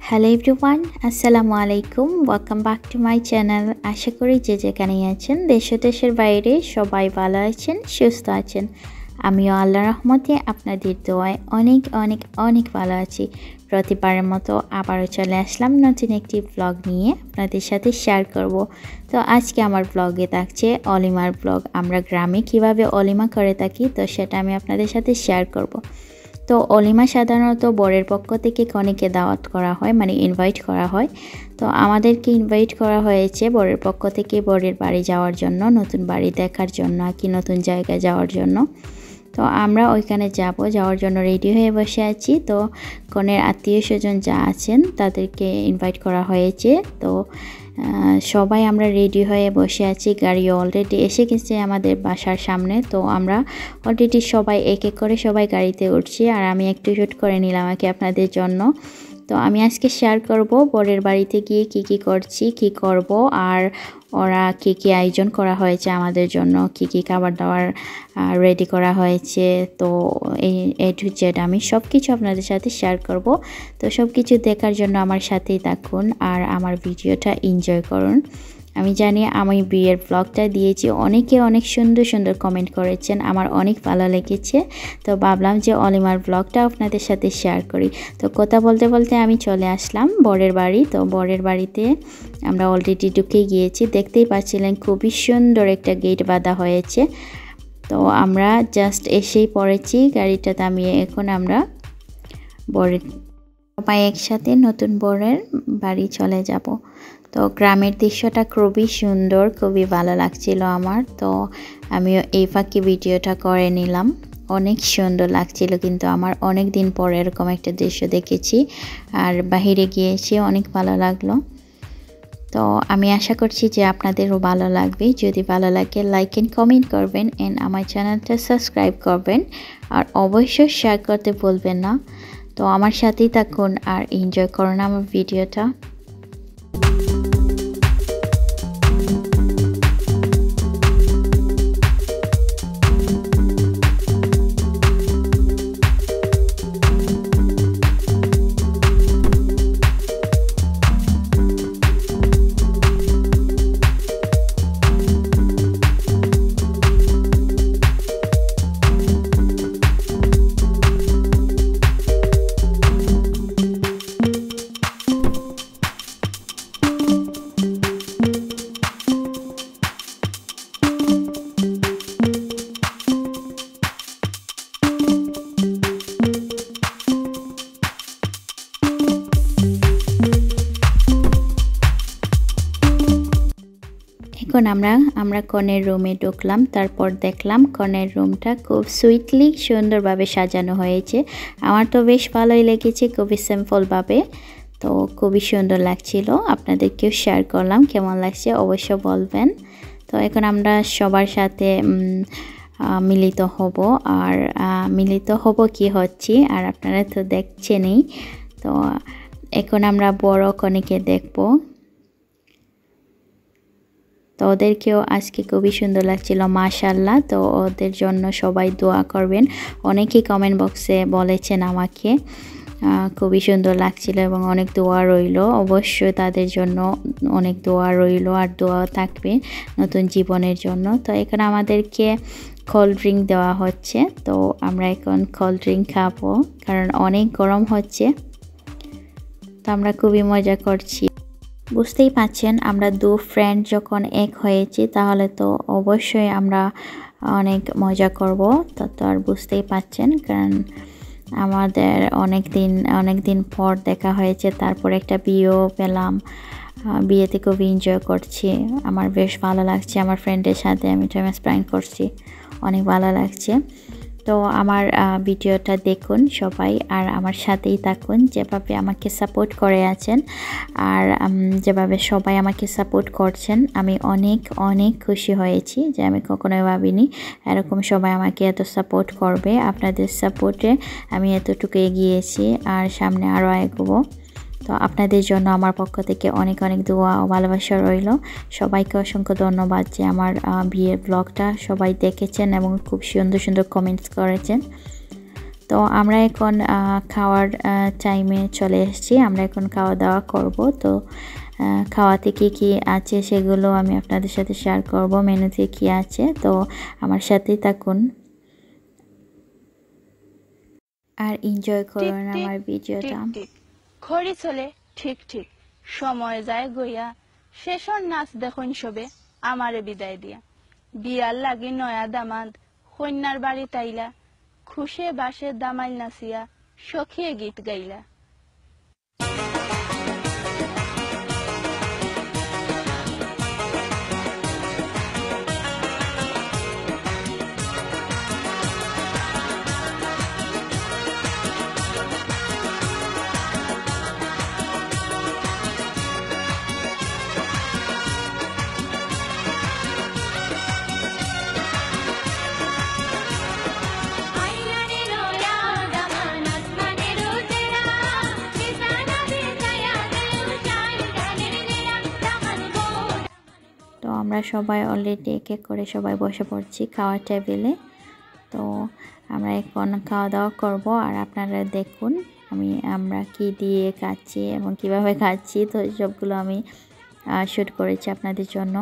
Hello everyone, আসসালামু আলাইকুম। Welcome back to my channel. আশা করি যে যেখানেই আছেন দেশ ও দেশের বাইরে সবাই ভালো আছেন, সুস্থ আছেন। আমিও আল্লাহর রহমতে আপনাদের দোয়ায় অনেক অনেক অনেক ভালো আছি। প্রতিবারের মতো আবারও চলে আসলাম নতুন একটি ব্লগ নিয়ে আপনাদের সাথে শেয়ার করব। তো আজকে আমার ব্লগে থাকছে অলিমার ব্লগ। আমরা গ্রামে কিভাবে অলিমা করে থাকি তো সেটা আমি আপনাদের সাথে শেয়ার করব। তো অলিমা সাধারণত বরের পক্ষ থেকে কনেকে দাওয়াত করা হয়, মানে ইনভাইট করা হয়। তো আমাদেরকে ইনভাইট করা হয়েছে বরের পক্ষ থেকে বরের বাড়ি যাওয়ার জন্য, নতুন বাড়ি দেখার জন্য, কি নতুন জায়গায় যাওয়ার জন্য। তো আমরা ওইখানে যাওয়ার জন্য রেডি হয়ে বসে আছি। তো কনের আত্মীয় স্বজন যা আছেন তাদেরকে ইনভাইট করা হয়েছে। তো সবাই আমরা রেডি হয়ে বসে আছি। গাড়ি অলরেডি এসে গেছে আমাদের বাসার সামনে। তো আমরা অলরেডি সবাই এক এক করে সবাই গাড়িতে উঠছি, আর আমি একটু শ্যুট করে নিলাম আপনাদের জন্য। তো আমি আজকে শেয়ার করব বরের বাড়িতে গিয়ে কি করছি, কি করব, আর ওরা কি আয়োজন করা হয়েছে আমাদের জন্য, কি খাবার দাবার রেডি করা হয়েছে। তো এই টু জেড আমি সব কিছু আপনাদের সাথে শেয়ার করব। তো সব কিছু দেখার জন্য আমার সাথেই থাকুন আর আমার ভিডিওটা এনজয় করুন। আমি জানি আমি বিয়ের ব্লগটা দিয়েছি, অনেকে অনেক সুন্দর সুন্দর কমেন্ট করেছেন, আমার অনেক ভালো লেগেছে। তো ভাবলাম যে অলিমার ব্লগটা আপনাদের সাথে শেয়ার করি। তো কথা বলতে বলতে আমি চলে আসলাম বরের বাড়ি। তো বরের বাড়িতে আমরা অলরেডি ঢুকে গিয়েছি, দেখতেই পাচ্ছিলেন খুবই সুন্দর একটা গেট বাঁধা হয়েছে। তো আমরা জাস্ট এসেই পড়েছি, গাড়িটা থামিয়ে এখন আমরা বরের সবাই একসাথে নতুন বরের বাড়ি চলে যাব। তো গ্রামের দৃশ্যটা খুবই সুন্দর, খুবই ভালো লাগছিল আমার। তো আমিও এই ফাঁকি ভিডিওটা করে নিলাম। অনেক সুন্দর লাগছিল, কিন্তু আমার অনেক দিন পরে এরকম একটা দৃশ্য দেখেছি, আর বাহিরে গিয়েছি, অনেক ভালো লাগলো। তো আমি আশা করছি যে আপনাদেরও ভালো লাগবে। যদি ভালো লাগে লাইক এন্ড কমেন্ট করবেন, এন্ড আমার চ্যানেলটা সাবস্ক্রাইব করবেন, আর অবশ্যই শেয়ার করতে ভুলবেন না। তো আমার সাথেই থাকুন আর এনজয় করুন আমার ভিডিওটা। এখন আমরা কনের রুমে ঢুকলাম। তারপর দেখলাম কনের রুমটা খুব সুইটলি সুন্দরভাবে সাজানো হয়েছে। আমার তো বেশ ভালোই লেগেছে, খুবই সিম্পলভাবে। তো খুবই সুন্দর লাগছিল, আপনাদেরকেও শেয়ার করলাম। কেমন লাগছে অবশ্য বলবেন। তো এখন আমরা সবার সাথে মিলিত হব, আর মিলিত হব কি হচ্ছি, আর আপনারা তো দেখছেনই। তো এখন আমরা বড় কনেকে দেখব। তো ওদেরকেও আজকে খুবই সুন্দর লাগছিল, মাশাআল্লাহ। তো ওদের জন্য সবাই দোয়া করবেন। অনেকেই কমেন্ট বক্সে বলেছেন আমাকে খুবই সুন্দর লাগছিল, এবং অনেক দোয়া রইল। অবশ্যই তাদের জন্য অনেক দোয়া রইল, আর দোয়া থাকবে নতুন জীবনের জন্য। তো এখানে আমাদেরকে কোল্ড ড্রিঙ্ক দেওয়া হচ্ছে। তো আমরা এখন কোল্ড ড্রিঙ্ক খাবো, কারণ অনেক গরম হচ্ছে। তো আমরা খুবই মজা করছি। বুঝতেই পাচ্ছেন, আমরা দু ফ্রেন্ড যখন এক হয়েছি তাহলে তো অবশ্যই আমরা অনেক মজা করব। তো আর বুঝতেই পাচ্ছেন, কারণ আমাদের অনেক দিন পর দেখা হয়েছে। তারপর একটা বিয়েও পেলাম, বিয়েতে খুব এনজয় করছি। আমার বেশ ভালো লাগছে, আমার ফ্রেন্ডের সাথে আমি টাইম স্পেন্ড করছি, অনেক ভালো লাগছে। তো আমার ভিডিওটা দেখুন সবাই, আর আমার সাথেই থাকুন। যেভাবে আমাকে সাপোর্ট করে আছেন, আর যেভাবে সবাই আমাকে সাপোর্ট করছেন, আমি অনেক অনেক খুশি হয়েছি, যে আমি কখনোই ভাবিনি এরকম সবাই আমাকে এত সাপোর্ট করবে। আপনাদের সাপোর্টে আমি এতটুকু এগিয়েছি, আর সামনে আরও এগোবো। তো আপনাদের জন্য আমার পক্ষ থেকে অনেক অনেক দোয়া ও ভালোবাসা রইল। সবাইকে অসংখ্য ধন্যবাদ যে আমার বিয়ের ব্লগটা সবাই দেখেছেন এবং খুব সুন্দর সুন্দর কমেন্টস করেছেন। তো আমরা এখন খাওয়ার টাইমে চলে এসেছি। আমরা এখন খাওয়া দাওয়া করব। তো খাওয়াতে কি আছে সেগুলো আমি আপনাদের সাথে শেয়ার করব, মেনুতে কি আছে। তো আমার সাথেই থাকুন আর এনজয় করুন আমার ভিডিওটা। ঘড়ি চলে ঠিক ঠিক, সময় যায় গইয়া, শেষর নাচ দেখুন সবে আমারে বিদায় দিয়া। বিয়ার লাগি নয়া দামাদ কন্যার বাড়ি তাইলা, খুশে বাসে দামাইল নাচিয়া সখিয়ে গীত গাইলা। তো আমরা সবাই অলরেডি এক এক করে সবাই বসে পড়ছি খাওয়ার টেবিলে। তো আমরা এখন খাওয়া দাওয়া করব আর আপনারা দেখুন আমরা কি দিয়ে খাচ্ছি এবং কিভাবে খাচ্ছি। তো সবগুলো আমি শ্যুট করেছি আপনাদের জন্য।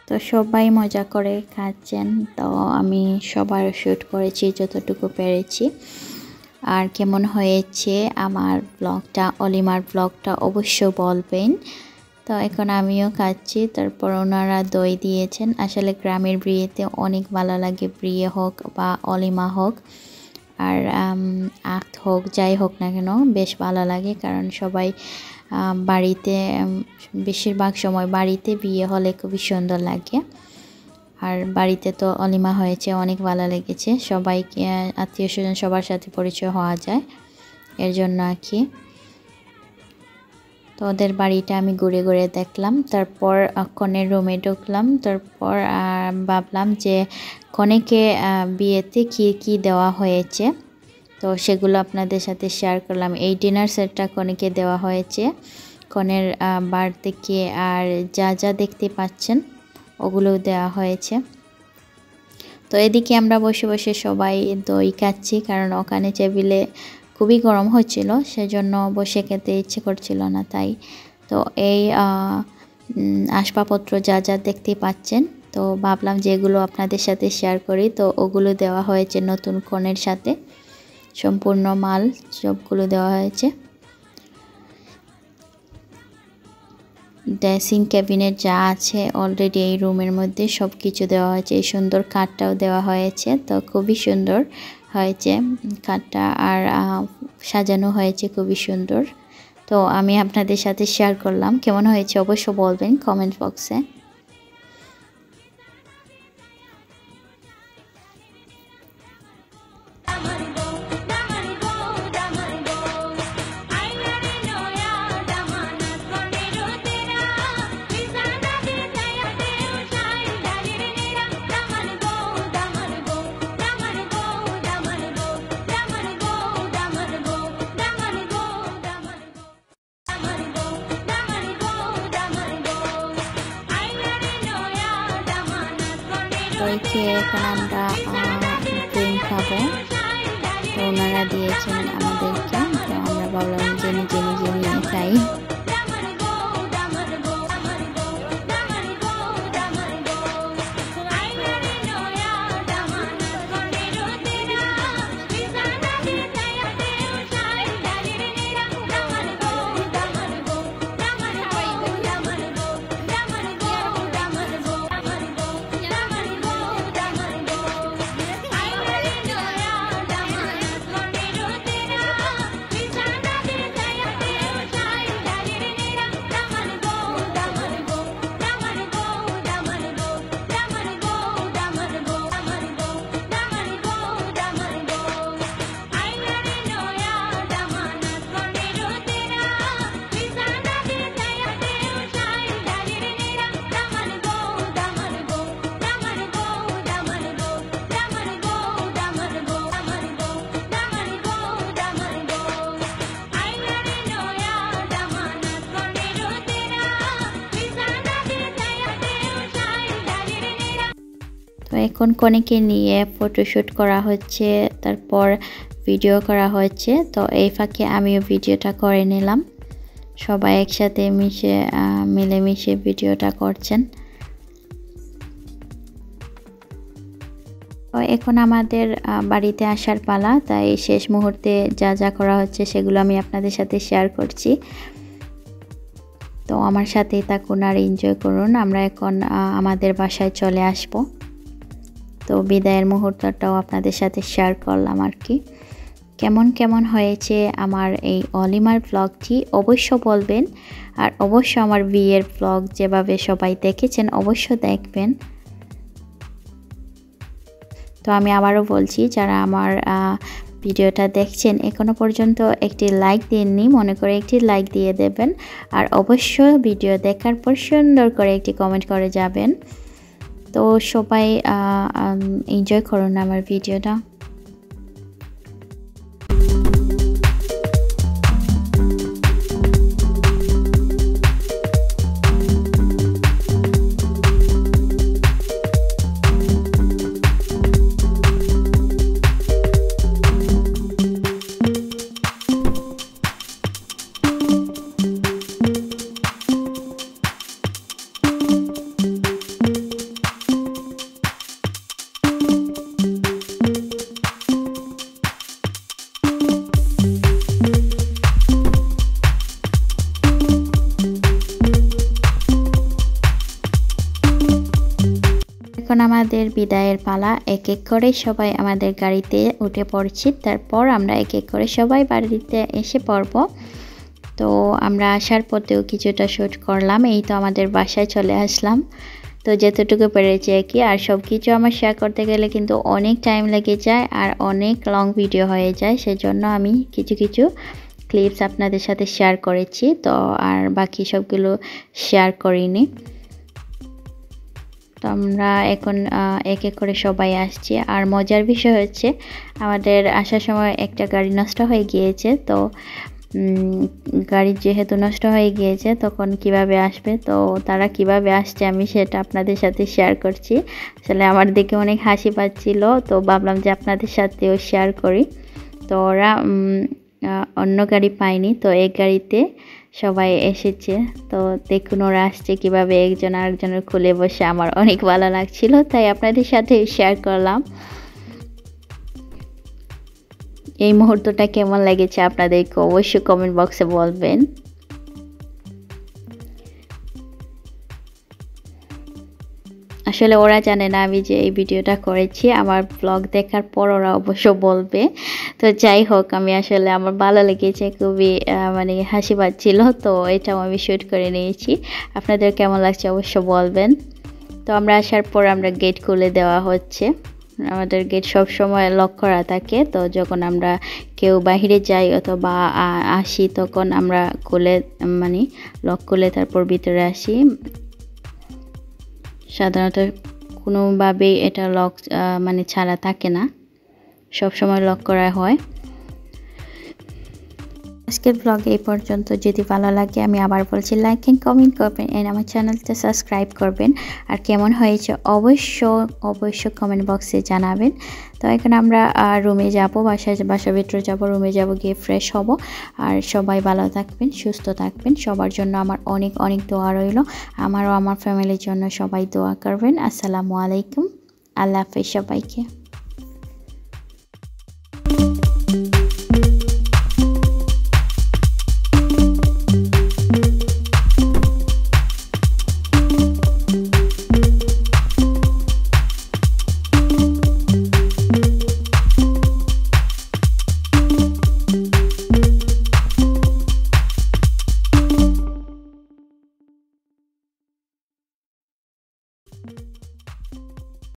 তো সবাই মজা করে খাচ্ছেন। তো আমি সবার শ্যুট করেছি যতটুকু পেরেছি। আর কেমন হয়েছে আমার ব্লগটা, অলিমার ব্লগটা অবশ্য বলবেন। তো এখন আমিও খাচ্ছি। তারপর ওনারা দই দিয়েছেন। আসলে গ্রামের বিয়েতে অনেক ভালো লাগে, বিয়ে হোক বা অলিমা হোক আর আক্ত হোক, যাই হোক না কেন বেশ ভালো লাগে। কারণ সবাই বাড়িতে, বেশিরভাগ সময় বাড়িতে বিয়ে হলে খুবই সুন্দর লাগে। আর বাড়িতে তো অলিমা হয়েছে, অনেক ভালো লেগেছে। সবাইকে, আত্মীয় স্বজন সবার সাথে পরিচয় হওয়া যায়, এর জন্য আর কি। তো ওদের বাড়িটা আমি ঘুরে ঘুরে দেখলাম। তারপর কনের রুমে ঢুকলাম। তারপর ভাবলাম যে কনেকে বিয়েতে কি দেওয়া হয়েছে, তো সেগুলো আপনাদের সাথে শেয়ার করলাম। এই ডিনার সেটটা কনেকে দেওয়া হয়েছে কনের বার থেকে, আর যা দেখতে পাচ্ছেন ওগুলো দেওয়া হয়েছে। তো এদিকে আমরা বসে বসে সবাই দই খাচ্ছি, কারণ ওখানে টেবিলে খুবই গরম হচ্ছিল, সেজন্য বসে খেতে ইচ্ছে করছিল না। তাই তো এই আসবাবপত্র যা দেখতে পাচ্ছেন, তো ভাবলাম যে এগুলো আপনাদের সাথে শেয়ার করি। তো ওগুলো দেওয়া হয়েছে নতুন কনের সাথে, সম্পূর্ণ মাল সবগুলো দেওয়া হয়েছে। ড্রেসিং ক্যাবিনেট যা আছে অলরেডি এই রুমের মধ্যে সব কিছু দেওয়া হয়েছে। এই সুন্দর খাটটাও দেওয়া হয়েছে। তো খুবই সুন্দর হয়েছে খাটটা, আর সাজানো হয়েছে খুবই সুন্দর। তো আমি আপনাদের সাথে শেয়ার করলাম, কেমন হয়েছে অবশ্য বলবেন কমেন্ট বক্সে। তো এখন আমরা ড্রিঙ্ক খাবো। তো ওনারা দিয়েছেন আমাদেরকে, তো আমরা ভাবলাম যে নিজে নিজে নিয়ে খাই। তো এখন কনেকে নিয়ে ফটোশ্যুট করা হচ্ছে, তারপর ভিডিও করা হচ্ছে। তো এই ফাঁকে আমিও ভিডিওটা করে নিলাম। সবাই একসাথে মিলেমিশে ভিডিওটা করছেন। তো এখন আমাদের বাড়িতে আসার পালা, তাই শেষ মুহূর্তে যা যা করা হচ্ছে সেগুলো আমি আপনাদের সাথে শেয়ার করছি। তো আমার সাথেই থাকুন আর এনজয় করুন। আমরা এখন আমাদের বাসায় চলে আসব। তো বিদায়ের মুহূর্তটাও আপনাদের সাথে শেয়ার করলাম আর কি। কেমন হয়েছে আমার এই অলিমার ব্লগটি অবশ্য বলবেন, আর অবশ্য আমার বিয়ের ব্লগ যেভাবে সবাই দেখেছেন অবশ্য দেখবেন। তো আমি আবারও বলছি, যারা আমার ভিডিওটা দেখছেন এখনো পর্যন্ত একটি লাইক দেননি, মনে করে একটি লাইক দিয়ে দেবেন। আর অবশ্য ভিডিও দেখার পর সুন্দর করে একটি কমেন্ট করে যাবেন। তো সবাই এনজয় করুন আমার ভিডিওটা। এখন আমাদের বিদায়ের পালা, এক এক করে সবাই আমাদের গাড়িতে উঠে পড়ছি। তারপর আমরা এক এক করে সবাই বাড়িতে এসে পড়ব। তো আমরা আসার পথেও কিছুটা শ্যুট করলাম। এই তো আমাদের বাসায় চলে আসলাম। তো যেতটুকু পেরেছি আর কি। আর সব কিছু আমার শেয়ার করতে গেলে কিন্তু অনেক টাইম লেগে যায় আর অনেক লং ভিডিও হয়ে যায়, সেজন্য আমি কিছু কিছু ক্লিপস আপনাদের সাথে শেয়ার করেছি। তো আর বাকি সবগুলো শেয়ার করিনি। তো আমরা এখন এক এক করে সবাই আসছি। আর মজার বিষয় হচ্ছে, আমাদের আসার সময় একটা গাড়ি নষ্ট হয়ে গিয়েছে। তো গাড়ি যেহেতু নষ্ট হয়ে গিয়েছে, তখন কিভাবে আসবে, তো তারা কিভাবে আসছে আমি সেটা আপনাদের সাথে শেয়ার করছি। আসলে আমার দেখে অনেক হাসি পাচ্ছিল, তো ভাবলাম যে আপনাদের সাথেও শেয়ার করি। তো ওরা অন্য গাড়ি পায়নি, তো এই গাড়িতে সবাই এসেছে। তো দেখুন ওরা আসছে কিভাবে একজন আরেকজনের খুলে বসে, আমার অনেক ভালো লাগছিল, তাই আপনাদের সাথে শেয়ার করলাম। এই মুহূর্তটা কেমন লেগেছে আপনাদেরকে অবশ্যই কমেন্ট বক্সে বলবেন। আসলে ওরা জানে না আমি যে এই ভিডিওটা করেছি, আমার ব্লগ দেখার পর ওরা অবশ্য বলবে। তো যাই হোক, আমি আসলে আমার ভালো লেগেছে, খুবই মানে হাসি পাচ্ছিল, তো এটাও আমি শ্যুট করে নিয়েছি। আপনাদের কেমন লাগছে অবশ্য বলবেন। তো আমরা আসার পর আমরা গেট খুলে দেওয়া হচ্ছে। আমাদের গেট সব সময় লক করা থাকে, তো যখন আমরা কেউ বাইরে যাই অথবা আসি তখন আমরা খুলে মানে লক খুলে তারপর ভিতরে আসি। সাধারণত কোনোভাবেই এটা লক মানে ছাড়া থাকে না, সব সময় লক করা হয়। আজকের ব্লগ এই পর্যন্ত। যদি ভালো লাগে আমি আবার বলছি লাইক এন্ড কমেন্ট করবেন এন্ড আমার চ্যানেলটা সাবস্ক্রাইব করবেন। আর কেমন হয়েছে অবশ্যই কমেন্ট বক্সে জানাবেন। তো এখন আমরা রুমে যাব, বাসার ভিতরে যাব, রুমে যাব, গিয়ে ফ্রেশ হব। আর সবাই ভালো থাকবেন, সুস্থ থাকবেন। সবার জন্য আমার অনেক অনেক দোয়া রইল। আমারও আমার ফ্যামিলির জন্য সবাই দোয়া করবেন। আসসালামু আলাইকুম, আল্লাহ হাফেজ সবাইকে।